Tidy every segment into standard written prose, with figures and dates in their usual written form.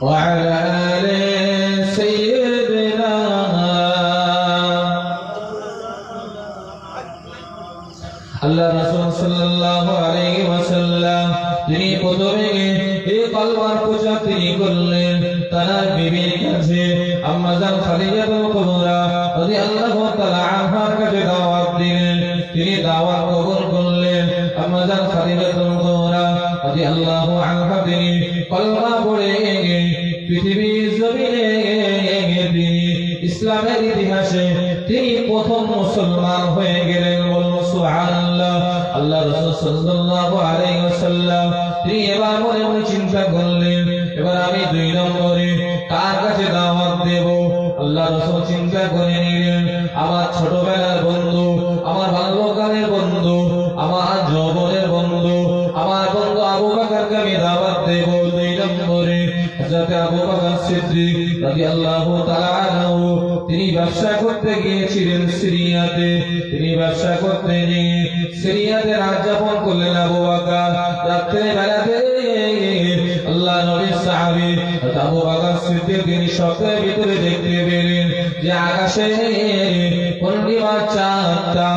وعلى آل سيدنا আল্লাহ রাসূল সাল্লাল্লাহু আলাইহি ওয়াসাল্লাম তিনি প্রথমে এই কলমার পূজা তিনি করলেন তার বিবির কাছে আম্মা জান খাদিজাতুল কুবরা রাদিয়াল্লাহু তাআলা আনহার কাছে দাওয়াত দিলেন তিনি দাওয়াত কবুল করলেন আম্মা জান খাদিজাতুল কুবরা রাদিয়াল্লাহু আনহা তিনি কলমা পড়ে পৃথিবীর জমিনে তিনি ইসলামের ইতিহাসে তিনি প্রথম মুসলমান হয়ে গেলেন। বলুন সুবহানাল্লাহ। আল্লাহ রাসূল সাল্লাল্লাহু আলাইহি ওয়াসাল্লাম তিনি এবার মনে মনে চিন্তা করলেন এবার আমি দুই নম্বরে কার কাছে দাওয়াত দেব। আল্লাহ রাসূল চিন্তা করে নিলেন আমার ছোটবেলার বন্ধু, আমার বাল্যকালের বন্ধু, আমার যৌবনের বন্ধু, আমার বন্ধু আবু বকরকে আমি দাওয়াত দেব। দুই নম্বরে হযরত আবু বকর সিদ্দিক রাদিয়াল্লাহু তাআলা আনহু তিনি ব্যবসা করতে গিয়েছিলেন সিরিয়াতে। তিনি ব্যবসা করতে গিয়ে সিরিয়াতে রাত যাপন করলেন আবু বকর। রাতের বেলাতে আল্লাহ নবীর সাহাবী আবু বকর সিদ্দিক তিনি স্বপ্নের ভিতরে দেখতে পেলেন যে আকাশে পূর্ণিমার চাঁদটা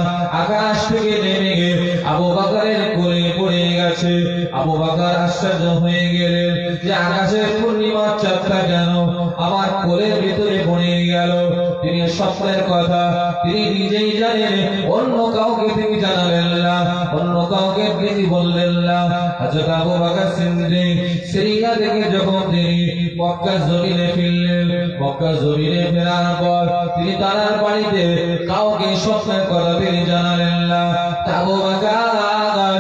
আকাশ থেকে নেমে গিয়ে আবু বকরের কোলে পড়ে গেছে। আবু বকর আশ্চর্য হয়ে গেলেন যে আকাশের পূর্ণিমার চাঁদটা কেন আমার কোলের ভিতরে পড়ে গেল। তিনি স্বপ্নের কথা তিনি নিজেই জানেন, অন্য কাউকে তিনি জানালেন না, অন্য কাউকে তিনি বললেন না। হযরত আবু বকর সিদ্দিক সিরিয়া থেকে যখন তিনি মক্কা জমিনে ফিরলেন, মক্কা জমিনে ফেরার পর তিনি তার বাড়িতে কাউকে স্বপ্নের কথা তিনি জানালেন না। আবু বকর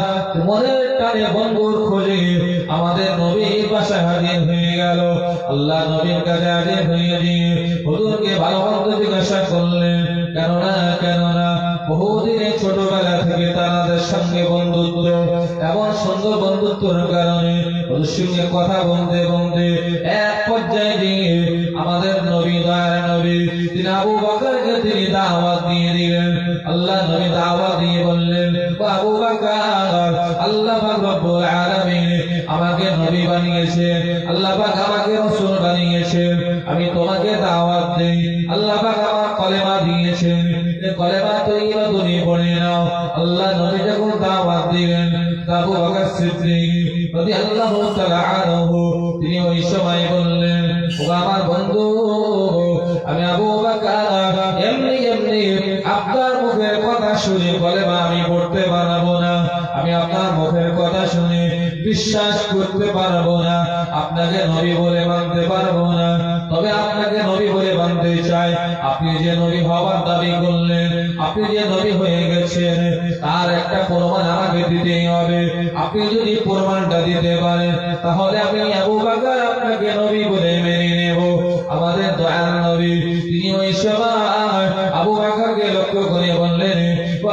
মনের টানে বন্ধুর খোঁজে আমাদের নবীর বাসায় হাজির হয়ে গেল। আল্লাহ নবীর কাছে হাজির হয়ে গিয়ে হুজুরকে ভালো মন্দ জিজ্ঞাসা করলেন। কেননা বহুদিনের ছোটবেলা থেকে তাদের সঙ্গে বন্ধুত্ব, এমন সুন্দর বন্ধুত্বের কারণে ওদের সঙ্গে কথা বলতে বলতে এক পর্যায়ে গিয়ে আমাদের নবী দয়ার নবী তিনি আবু বকরকে তিনি দাওয়াত দিয়ে দিলেন। আল্লাহ নবী দাওয়াত দিয়ে বললেন আবু বকর আল্লাহ পাক রব্বুল আলামিন আমাকে নবী বানিয়েছেন, আল্লাহ পাক আমাকে রাসূল বানিয়েছেন, আমি তোমাকে দাওয়াত দেই। আল্লাহ পাক আমাকে কলেমা দিয়েছেন, এই কলেমা তৈবা তুমি পড়ে নাও। আল্লাহ নবী যখন দাওয়াত দিলেন আবু বকর সিদ্দিক রাদিয়াল্লাহু তাআলা আনহু তিনি ওই সময় বললেন ও আমার বন্ধু আমি আবু বকর এমনি আপনার মুখের কথা শুনে কলেমা আমি পড়তে পারবো না, আমি আপনার মুখের কথা শুনে বিশ্বাস করতে পারবো না, আপনাকে নবী বলে মানতে পারবো না। তবে আপনাকে নবী বলে মানতে চাই। আপনি যে নবী হওয়ার দাবি করলেন, আপনি যে নবী হয়ে গেছেন তার একটা প্রমাণ আমাকে দিতেই হবে। আপনি যদি প্রমাণটা দিতে পারেন তাহলে আমি আবু বকর আপনাকে নবী বলে মেনে নেব। আমাদের দয়াল নবী তিনি ওই সময় আবু বকরকে লক্ষ্য করে বললেন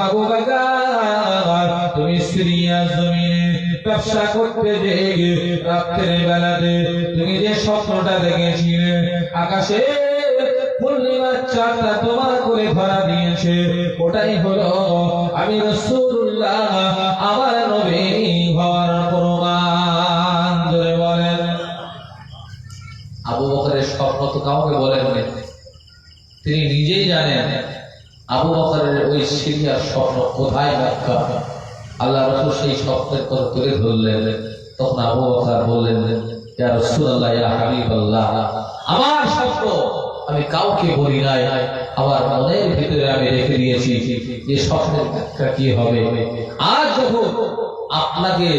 আবু বকর তুমি সিরিয়া জমিনে ব্যবসা করতে যেয়ে রাতের বেলাতে তুমি যে স্বপ্নটা দেখেছিলে আকাশে পূর্ণিমার চাঁদটা তোমার করে ধরা দিয়েছে, ওটাই হলো আমি রাসূলুল্লাহ আমার নবী হওয়ার প্রমাণ। ধরে বলেন আবু বকরের স্বপ্ন তো কাউকে বলেননি, তিনি নিজেই জানেন আবু বকরের ওই সিরিয়ার স্বপ্ন কোথায় ব্যাখ্যা। আল্লাহ রাসূল সেই স্বপ্নের কথা তুলে ধরলেন। তখন আবু বকর বললেন ইয়া রাসূলুল্লাহ ইয়া হাবিবাল্লাহ আমার স্বপ্ন আমি কাউকে বলি নাই, আমার মনের ভিতরে আমি রেখে দিয়েছি যে স্বপ্নের ব্যাখ্যা কি হবে। আজ যখন আপনাকে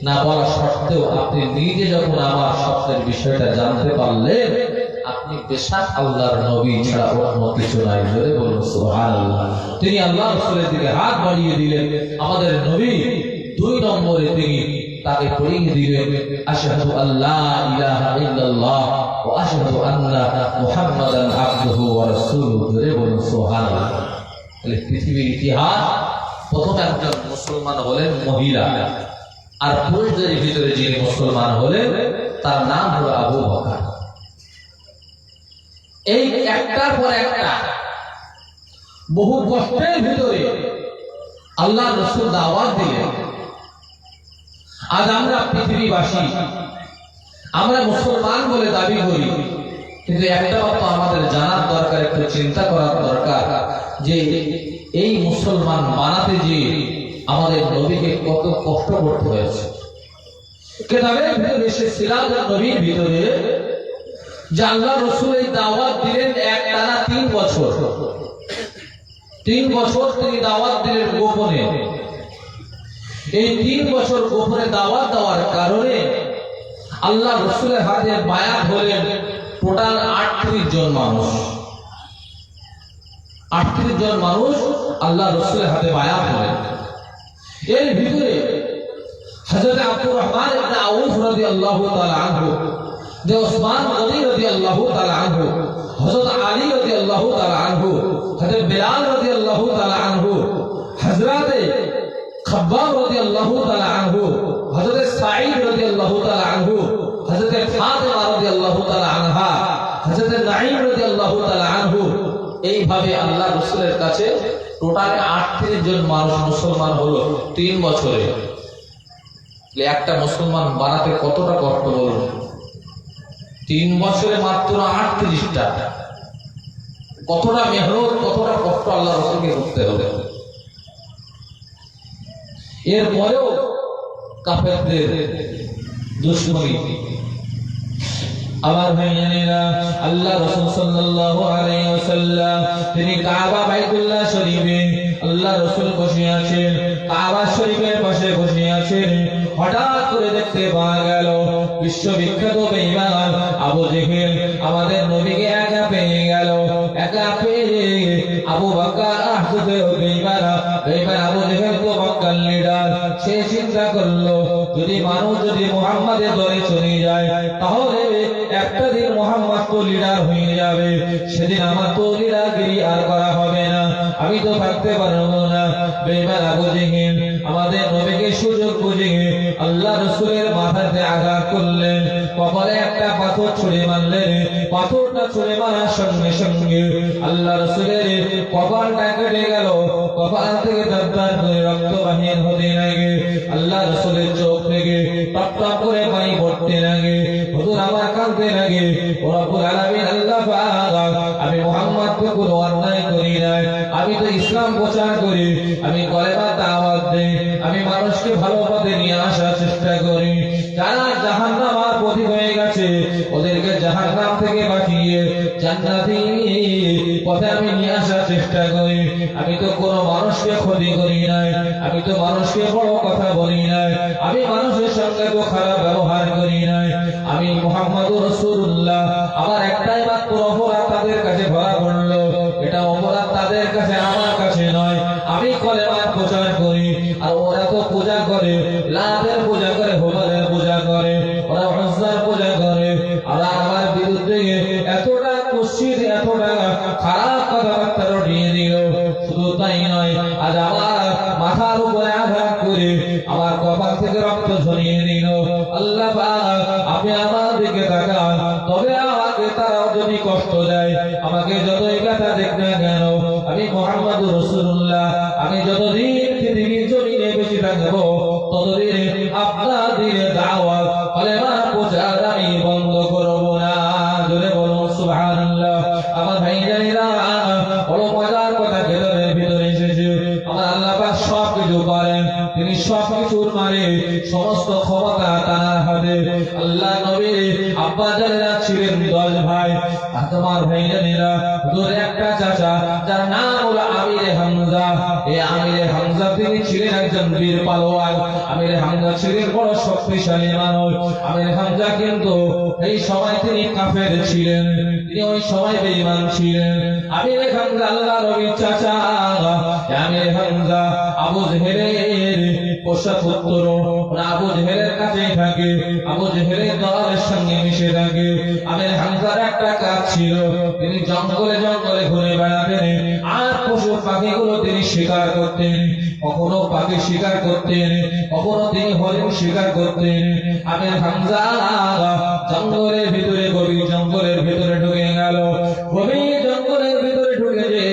না বলা সত্ত্বেও আপনি নিজে যখন আমার স্বপ্নের বিষয়টা জানতে পারলেন আপনি বেশাক আল্লাহর নবী ছাড়া অন্য কিছু নাই। জোরে বলুন সুবহানাল্লাহ। তিনি আল্লাহ রাসূলের দিকে হাত বাড়িয়ে দিলেন। আমাদের নবী দুই নম্বরে তিনি তাকে পড়িয়ে দিলেন আশহাদু আল্লা ইলাহা ইল্লাল্লাহ ওয়া আশহাদু আন্না মুহাম্মাদান আবদুহু ওয়া রাসূলুহু। জোরে বলুন সুবহানাল্লাহ। তাহলে পৃথিবীর ইতিহাস প্রথম একজন মুসলমান হলেন মহিলা, আর পুরুষদের ভিতরে যিনি মুসলমান হলেন তার নাম হলো আবু বকর। এই একটার পর একটা বহু কষ্টের ভিতরে আল্লাহ রাসূল দাওয়াত দিলেন। আজ আমরা পৃথিবীবাসী আমরা মুসলমান বলে দাবি করি, কিন্তু একটা কথা আমাদের জানার দরকার, একটু চিন্তা করার দরকার যে এই মুসলমান বানাতে যে আমাদের নবীকে কত কষ্ট করতে হয়েছে। কিতাবের ভিতরে সে সিরাজুন নবীর ভিতরে যে আল্লাহ রাসূল এই দাওয়াত দিলেন একটানা 3 বছর। 3 বছর তিনি দাওয়াত দিলেন গোপনে। এই 3 বছর গোপনে দাওয়াত দেওয়ার কারণে আল্লাহ রাসূলের হাতে বায়াত হলেন টোটাল 38 জন মানুষ। 38 জন মানুষ আল্লাহ রাসূলের হাতে বায়াত হলেন। এর ভিতরে হযরত আব্দুর রহমান ইবনে আউফ রাদিয়াল্লাহু তাআলা আনহু, যে ওসমান গনি রাদিয়াল্লাহু তাআলা আনহু, হযরত আলী রাদিয়াল্লাহু তাআলা আনহু, হযরত বিলাল রাদিয়াল্লাহু তাআলা আনহু, হযরত খাব্বাব রাদিয়াল্লাহু তাআলা আনহু, হযরত সাঈদ রাদিয়াল্লাহু তাআলা আনহু, হযরত ফাতিমা রাদিয়াল্লাহু তাআলা আনহা, হযরত নাঈম রাদিয়াল্লাহু তাআলা আনহু, এইভাবে আল্লাহ রাসূলের কাছে টোটাল 38 জন মানুষ মুসলমান হলো 3 বছরে। একটা মুসলমান বানাতে কতটা কষ্ট বলুন? 3 বছরে মাত্র 38টা, কতটা মেহনত, কতটা কষ্ট আল্লাহ রাসূলকে করতে হবে। এরপরেও কাফেরদের দুশমনী। আমার ভাইয়েরা, আল্লাহ রাসূল সাল্লাল্লাহু আলাইহি ওয়াসাল্লাম তিনি কাবা বাইতুল্লাহ শরীফে আল্লাহ রাসূল বসে আছেন, কাবা শরীফের পাশে বসে আছেন। হঠাৎ করে দেখতে পাওয়া গেল বিশ্ববিখ্যাত বেঈমান আবু জেহেল আমাদের নবীকে একা পেয়ে গেল। একা পেয়ে আবু বকর আহজুদের বেঈমান আবু জেহেল তো মক্কার লিডার। সে চিন্তা করলো যদি মানুষ যদি মুহাম্মাদের দলে চলে যায় তাহলে একটা দিন মুহাম্মদ তো লিডার হয়ে যাবে, সেদিন আমার তো লিডারগিরি আর করা হবে না, আমি তো থাকতে পারবো না। বেঈমান আবু জেহেল আমাদের নবীকে সুযোগ বুঝে আল্লাহ রাসূলের মাথাতে আঘাত করলেন, কপালে একটা পাথর ছুঁড়ে মারলেন। পাথরটা ছুঁড়ে মারার সঙ্গে সঙ্গে আল্লাহ রাসূলের কপালটা কেটে গেল, কপাল থেকে দরদর করে রক্ত বাহির হতে লাগে। আল্লাহ রাসূলের চোখ থেকে টপ টপ করে পানি পড়তে লাগে। হুজুর আমার কাঁদতে লাগে। ও রব্বুল আলামিন, আল্লাহ পাক, আমি মুহাম্মদকে কোনো অন্যায় করি নাই, আমি তো ইসলাম প্রচার করি, আমি কলেমার দাওয়াত দেই, আমি মানুষকে ভালো পথে নিয়ে আসার চেষ্টা করি। যারা জাহান্নামের পথী হয়ে গেছে ওদেরকে জাহান্নাম থেকে বাঁচিয়ে জান্নাতি পথে আমি নিয়ে আসার চেষ্টা করি। আমি তো কোনো মানুষকে ক্ষতি করি নাই, আমি তো মানুষকে বড় কথা বলি নাই, আমি মানুষের সঙ্গে তো খারাপ ব্যবহার করি নাই। আমি মুহাম্মাদুর রাসূলুল্লাহ। আমার একটাই মাত্র অপরাধ তাদের কাছে ধরা পড়লো, এটা অপরাধ তাদের কাছে, আমার কাছে নয়। আমি কলেমার প্রচার করি আর ওরা তো পূজা করে, লাতের পূজা করে, হুবলের পূজা করে, ওরা উজ্জার পূজা করে। ওরা আমার বিরুদ্ধে এতটা কুৎসিত, এতটা খারাপ কথাবার্তা রটিয়ে দিল। শুধু তাই নয়, আজ আমার মাথার উপরে আঘাত করে আমার কপাল থেকে রক্ত ঝরিয়ে দিল। আল্লাহ পাক, আপনি আমার দিকে তাকান, তবে আমাকে তারাও যদি কষ্ট দেয়, আমাকে যতই কথা দেখ না কেন, আমি মুহাম্মাদুর রাসূলুল্লাহ, আমি যতদিন পৃথিবীর জমিনে বেঁচে থাকবো ততদিন আপনাদের দাওয়াত কলেমার প্রচার আমি বন্ধ করব না। জোরে বলুন সুবহানাল্লাহ। আমার ভাইজানেরা, বড় মজার কথা কেতাবের ভিতরে এসেছে। আমার আল্লাহ পাক সব কিছু পারেন, তিনি সব কিছুর মালিক, সমস্ত ক্ষমতা তার হাতে। আল্লাহ নবীর আব্বা জানেরা ছিলেন 10 ভাই। তোমার ভাইজানেরা, দুর একটা চাচা যার নাম হলো আমিরে হামজা। এই আমিরে হামজা তিনি ছিলেন একজন বীর পালোয়ান। আমিরে হামজা ছিলেন বড় শক্তিশালী মানুষ। আমিরে হামজা কিন্তু এই সময় তিনি কাফের ছিলেন, তিনি ওই সময় বেঈমান ছিলেন। আমিরে হামজা আল্লাহ নবীর চাচা। আমিরে হামজা আবু জেহেলের পোষা পুত্র, আবু জেহেলের কাছেই থাকে, আবু জেহেলের দলের সঙ্গে মিশে থাকে। আমিরে হামজার একটা কাজ ছিল, তিনি জঙ্গলে জঙ্গলে ঘুরে বেড়াতেন আর পশু পাখিগুলো তিনি শিকার করতেন। কখনো পাখি শিকার করতেন, কখনো তিনি হরিণ শিকার করতেন। আমির হামজা জঙ্গলের ভিতরে, গভীর জঙ্গলের ভিতরে ঢুকে গেল। গভীর জঙ্গলের ভিতরে ঢুকে যে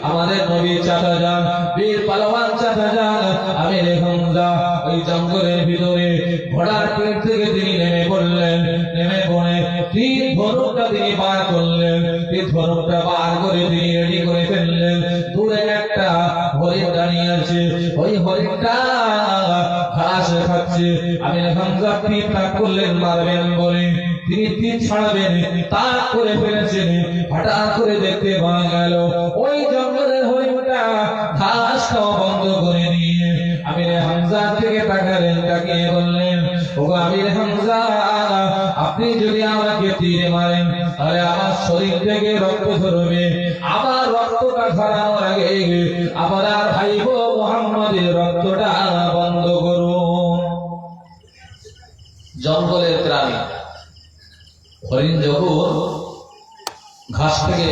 আমাদের নবীর চাচা যান, বীর পালোয়ান চাচা যান আমির হামজা ওই জঙ্গলের ভিতরে ঘোড়ার পিঠ থেকে তিনি নেমে পড়লেন। পড়লেন, নেমে পড়ে তীর ধনুকটা তিনি বার করলেন। তীর ধনুকটা বার করে তিনি রেডি করে ফেললেন। দূরে একটা হরিণ দাঁড়িয়ে আছে, ওই হরিণটা ঘাস খাচ্ছে। আমির হামজা তীর তাক করলেন মারবেন বলে, তিনি তীর ছাড়াবেন তাক করে ফেলেছেন। হঠাৎ করে দেখতে পাওয়া গেল ওই জঙ্গলের হরিণটা ঘাস খাওয়া বন্ধ করে দিয়ে আমির হামজা থেকে তাকালেন, তাকিয়ে বললেন, ওগো আমির হামজা, আপনি যদি আমাকে তীর মারেন তাহলে আমার শরীর থেকে রক্ত ঝরবে। আমার রক্তটা ঝরানোর আগে আপনার ভাইপো মুহাম্মদের রক্তটা বন্ধ করুন। জঙ্গলের প্রাণী হরিণ যখন ঘাস থেকে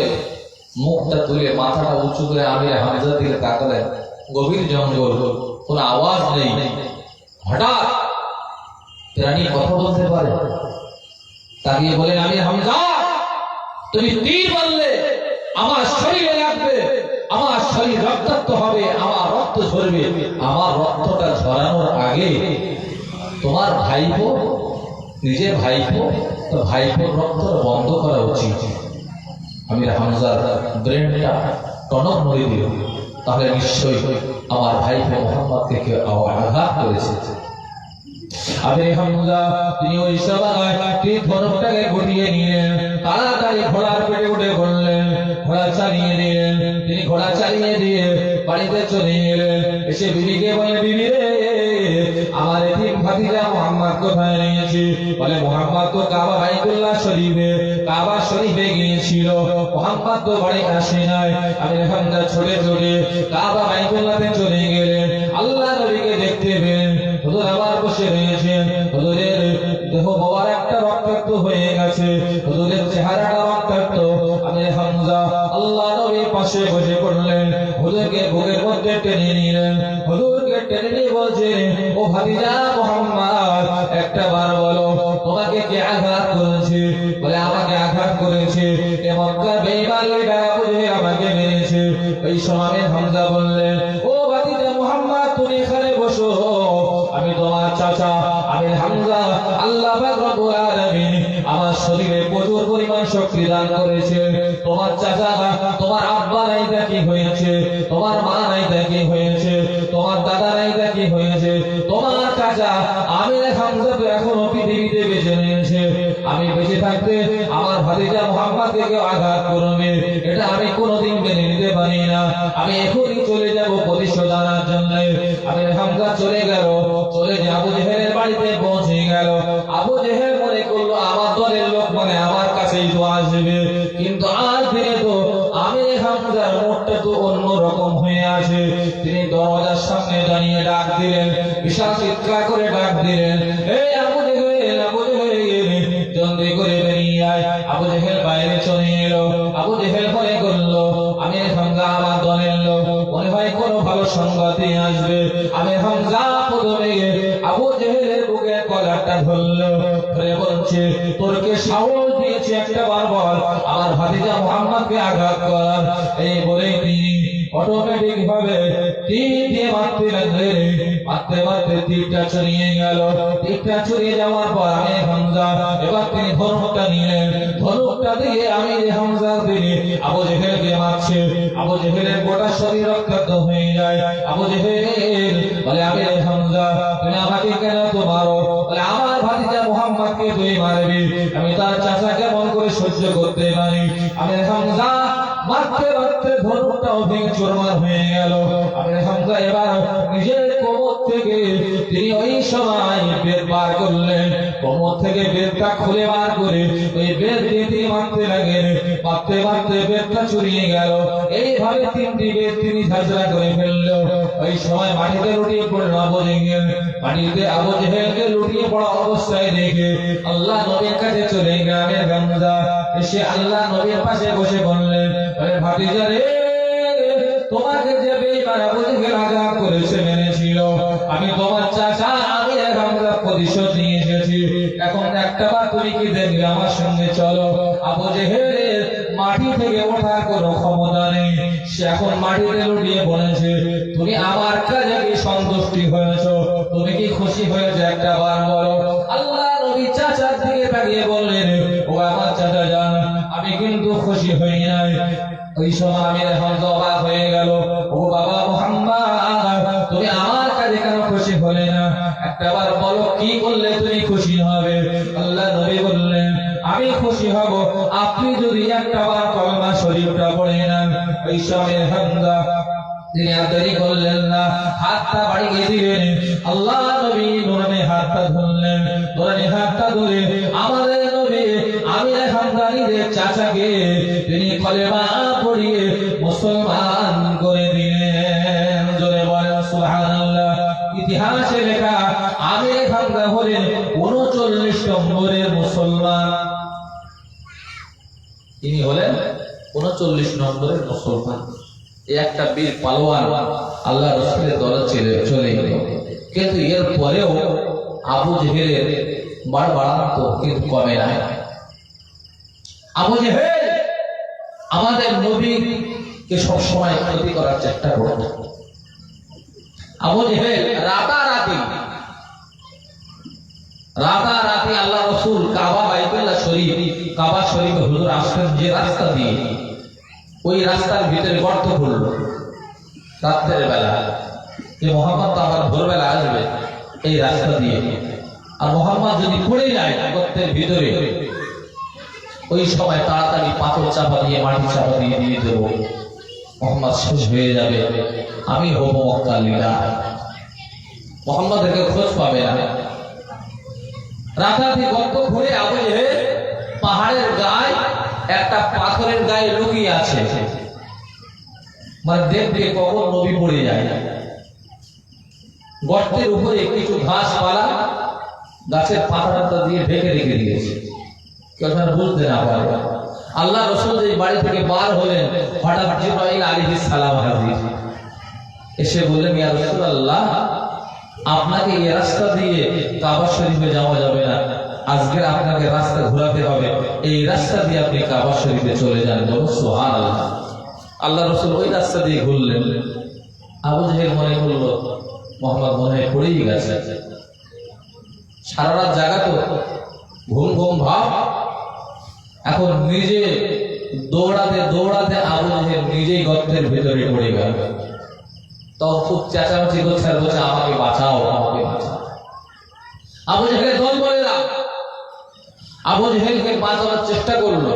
মুখটা তুলে মাথাটা উঁচু করে আমির হামজার দিকে তাকালেন, গভীর জঙ্গল, কোন আওয়াজ নেই। হঠাৎ প্রাণী কথা বলতে পারে, তাকিয়ে বলেন, আমির হামজা, তুমি তীর মারলে আমার শরীরে লাগবে, আমার শরীর রক্তাক্ত হবে, আমার রক্ত ঝরবে। আমার রক্তটা ঝরানোর আগে তোমার ভাইপো, নিজের ভাইপো, তো ভাইপোর রক্ত বন্ধ করা উচিত। আমির হামজার ব্রেনটা টনক নড়ে দিল, তাহলে নিশ্চয়ই আমার ভাইপো মুহাম্মদকে কেউ আঘাত করেছে। আমির হামজা তিনি ওই সময় তীর ধনুকটাকে গুটিয়ে নিলেন, তাড়াতাড়ি ঘোড়ার পেটে উঠে পড়লেন, ঘোড়া চালিয়ে দিলেন। তিনি ঘোড়া চালিয়ে দিয়ে বাড়িতে চলে গেলেন। এসে বিবিকে বলে, বিবি রে, আমার এতিম ভাতিজা মুহাম্মদ কোথায় নিয়েছি? বলে, মুহাম্মদ তো কাবা বাইতুল্লাহ শরীফে, কাবা শরীফে গিয়েছিল, মুহাম্মদ তো বাড়ি আসে নাই। আমির হামজা ছুটে ছুটে কাবা বাইতুল্লাহতে চলে গেলেন। আল্লাহ নবীকে দেখতে পেলেন, হুজুর আবার বসে রয়েছেন। হুজুরের দেহ মোবারকটা রক্তাক্ত হয়ে গেছে, হুজুরের চেহারাটা রক্তাক্ত। আমির হামজা আল্লাহ নবীর পাশে বসে পড়লেন, হুজুরকে বুকের মধ্যে টেনে নিলেন। হুজুরকে টেনে নিয়ে বলছেন, ও ভাতিজা মুহাম্মদ, একটা বার বলো, তোমাকে কে আঘাত করেছে? বলে, আমাকে আঘাত করেছে এ মক্কার বেঈমান লোকেরা, বুঝে আমাকে মেরেছে। ওই সময় আমির হামজা বললেন, ও ভাতিজা মুহাম্মদ, তুমি এখানে বসো, আমি তোমার চাচা আমির হামজা। আল্লাহ পাক রব্বুল আলামিন আমার শরীরে প্রচুর পরিমাণ শক্তি দান করেছে। তোমার চাচা, তোমার আব্বা নাই তা কি হয়েছে, তোমার মা নাই তা কি হয়েছে, তোমার দাদা নাই তা কি হয়েছে, তোমার চাচা আমির হামজা তো এখনো পৃথিবীতে বেঁচে রয়েছে। আমি বেঁচে থাকতে আমার ভাতিজা মুহাম্মদকে কেউ আঘাত করবে, এটা আমি কোনোদিন মেনে নিতে পারি না। আমি এখনই চলে যাব প্রতিশোধ আনার জন্য। আমির হামজা চলে গেল, চলে যে আবু জেহেলের বাড়িতে পৌঁছে গেল। আবু জেহেল মনে করলো আমার দলের লোক মানে আমার কাছেই তো আসবে, কিন্তু আজ থেকে তো আমির হামজার মুখটা তো অন্য রকম হয়ে আছে। তিনি দরজার সামনে দাঁড়িয়ে ডাক দিলেন, বিশাল চিৎকার করে ডাক দিলেন, এই আবু জেহেল, আবু জেহেল, জলদি করে বেরিয়ে আয়। আবু জেহেল বাইরে চলে এলো। আবু জেহেল মনে করলো আমির হামজা আমার দলের লোক, মনে হয় কোনো ভালো সংবাদই আসবে। আমির হামজা প্রথমে আবু জেহেলের বুকে কলারটা ধরলো, ধরে বলছে, তোর কে সাহস দিয়েছে একটা বার বল আমার ভাতিজা মুহাম্মদকে আঘাত করার? এই বলেই তিনি অটোমেটিক ভাবে তীর দিয়ে মারতে লাগলেন। মারতে মারতে তীরটা ছড়িয়ে গেল। তীরটা ছড়িয়ে যাওয়ার পর আমির হামজা এবার তিনি ধনুকটা নিলেন। ধনুকটা দিয়ে আমির হামজা তিনি আবু জেহেলকে মারছে। আবু জেহেলের গোটা শরীর রক্তাক্ত হয়ে যায়। আবু জেহেল বলে, আমির হামজা, তুমি আমাকে কেন তো মারো? বলে, আমার ভাতিজা মুহাম্মদকে তুই মারবি, আমি তার চাচা কেমন করে সহ্য করতে পারি? আমির হামজা মারতে মারতে ধনুকটাও ভেঙে চুরমার হয়ে গেল। আমির হামজা এবার নিজের কোমর থেকে তিনি ওই সময় বেদ বার করলেন। কোমর থেকে বেদটা খুলে বার করে ওই বেদ দিয়ে তিনি মারতে লাগলেন। মারতে মারতে বেদটা চুরিয়ে গেল। এইভাবে তিনটি বেদ তিনি ঝাঁঝরা করে ফেলল। ওই সময় মাটিতে লুটিয়ে পড়ল আবু জেহেল। মাটিতে আবু জেহেলকে লুটিয়ে পড়া অবস্থায় দেখে আল্লাহ নবীর কাছে চলে গ্রামের হামজা এসে আল্লাহ নবীর পাশে বসে বললেন, আরে ভাতিজা রে, তোমাকে যে বেঈমান আবু জেহেল আঘাত করেছে, মেরেছিল, আমি তোমার চাচা আমির হামজা প্রতিশোধ নিয়ে এসেছি। এখন একটা বার তুমি কি দেখবে? আমার সঙ্গে চলো। আবু জেহেলের মাটি থেকে ওঠার কোনো ক্ষমতা নেই, সে এখন মাটিতে লুটিয়ে পড়েছে। তুমি আমার কাজে কি সন্তুষ্টি হয়েছো? তুমি কি খুশি হয়েছে? একটা বার বলো। আল্লাহ নবী চাচার দিকে তাকিয়ে বললেন, ও আমার চাচা যান, আমি কিন্তু খুশি হই নাই। ওই সময় আমির হামজা অবাক হয়ে গেল, ও বাবা মুহাম্মদ, তুমি আমার কাছে কেন খুশি হলে না? একটাবার বলো কি করলে তুমি খুশি হবে? আল্লাহ নবী বললেন, আমি খুশি হব আপনি যদি একটাবার কলমা শরীফটা পড়ে নেন। ওই সময় হামজা তিনি আর দেরি করলেন না, হাতটা বাড়িয়ে দিলেন। আল্লাহ নবী নুরানি হাতটা ধরলেন, নুরানি হাতটা ধরে আমাদের নবী আমির হামদানির চাচাকে তিনি কলেমা পড়িয়ে মুসলমান করে দিলেন। জোরে বলেন সুবহানাল্লাহ। ইতিহাসে লেখা আমির হামদা হলেন 39 নম্বরের মুসলমান। তিনি হলেন 39 নম্বরের মুসলমান। এই একটা বীর পালোয়ান আল্লাহ রাসূলের দলে চলে গেল, কিন্তু এর পরেও আবু জেহেলের বাড়বাড়ান্ত কিন্তু কমে নাই। আবু জেহেল আমাদের নবীকে সবসময় ক্ষতি করার চেষ্টা করত। আবু জেহেল রাতারাতি আল্লাহ রাসূল কাবা বাইতুল্লাহ শরীফ, কাবা শরীফে হুজুর আসলেন যে রাস্তা দিয়ে, ওই রাস্তার ভিতরে গর্ত খুলল রাত্রের বেলা, যে মোহাম্মদ তো আবার ভোরবেলা আসবে এই রাস্তা দিয়ে, আর মোহাম্মদ যদি পড়ে যায় গর্তের ভিতরে, ওই সময় তাড়াতাড়ি পাথর চাপা দিয়ে মাটি চাপা দিয়ে দিয়ে দেবো, মোহাম্মদ শেষ হয়ে যাবে, আমি হবো মক্কার লিডার, মোহাম্মদের খোঁজ পাবে না। রাতারাতি গর্ত খুঁড়ে আবু জেহেল পাহাড়ের গায়ে একটা পাথরের গায়ে লুকিয়ে আছে, মানে দেখবে কখন নবী পড়ে যায়। গর্তের উপরে কিছু ঘাস পালা গাছের পাতা দিয়ে ঢেকে রেখে দিয়েছে, কেউ যেন বুঝতে না পারে। আল্লাহ রাসূল যে বাড়ি থেকে বার হলেন, হঠাৎ জিবরাইল আলাইহিস সালাম হাজির, এসে বললেন, ইয়া রাসূলুল্লাহ, আপনাকে এই রাস্তা দিয়ে কাবা শরীফে যাওয়া যাবে না, আজকে আপনাকে রাস্তা ঘোরাতে হবে, এই রাস্তা দিয়ে আপনি কাবা শরীফে চলে যান। সুবহানাল্লাহ। আল্লাহ রাসূল ওই রাস্তা দিয়ে ঘুরলেন। আবু জেহেল মনে করলো মোহাম্মদ মনে হয় পড়েই গেছে, সারা রাত জাগা তো, ঘুম ঘুম ভাব। এখন নিজে দৌড়াতে দৌড়াতে আবু জেহেল নিজেই গর্তের ভিতরে পড়ে গেল। তখন খুব চেঁচামেচি করছে আর বলছে, আমাকে বাঁচাও, আমাকে বাঁচাও। আবু জেহেলের দল বলে না, আবু জেহেলকে বাঁচানোর চেষ্টা করলো,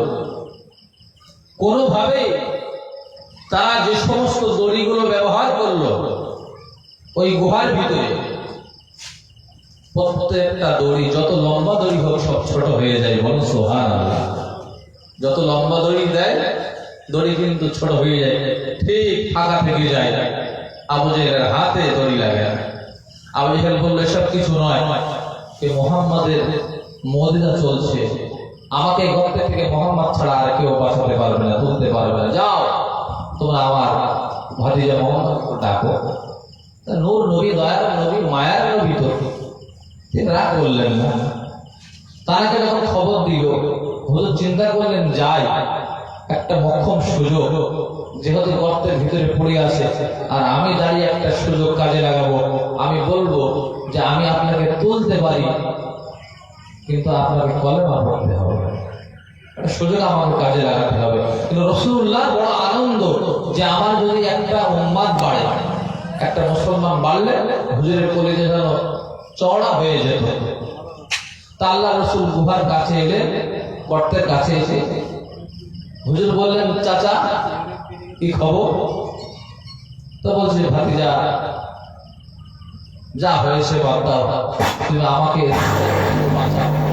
কোনোভাবে তারা যে সমস্ত দড়িগুলো ব্যবহার করলো ওই গুহার ভিতরে, প্রত্যেকটা দড়ি যত লম্বা দড়ি হোক সব ছোট হয়ে যায়। বলো সুবহানাল্লাহ। যত লম্বা দড়ি দেয় দড়ি কিন্তু ছোট হয়ে যায়, ঠিক ফাঁকা থেকে যায়। আবু জেহেলের হাতে দড়ি লাগে না। আবু জেহেল বলল, এসব কিছু নয়, এই মুহাম্মাদের মুজিজা চলছে, আমাকে গর্ত থেকে মুহাম্মদ ছাড়া আর কেউ বাঁচাতে পারবে না, তুলতে পারবে না, যাও তোমরা আমার ভাতিজা মুহাম্মদকে ডাকো। নূর নবী, দয়ার নবী, মায়ার নবী, তো তিনি রাগ করলেন না। তাকে যখন খবর দিল, হুজুর চিন্তা করলেন, যাই, একটা মক্ষম সুযোগ, যেহেতু গর্তের ভিতরে পড়ে আছে আর আমি দাঁড়িয়ে একটা সুযোগ কাজে লাগাবো, আমি বলবো যে আমি আপনাকে তুলতে পারি, কিন্তু আপনাকে কলেমা পড়তে হবে, একটা সুযোগ আমাকে কাজে লাগাতে হবে। কিন্তু রাসূলুল্লাহ বড় আনন্দ যে আমার যদি একটা উম্মাত বাড়ে, একটা মুসলমান বাড়লে হুজুরের কলিজা যেন চওড়া হয়ে যেত। তা আল্লাহ রাসূল গুহার কাছে এলে, গর্তের কাছে এসে হুজুর বললেন, চাচা কি খবর? তো বলছে, ভাতিজা যা হয়েছে বাদ দাও, তুমি আমাকে বাঁচাও।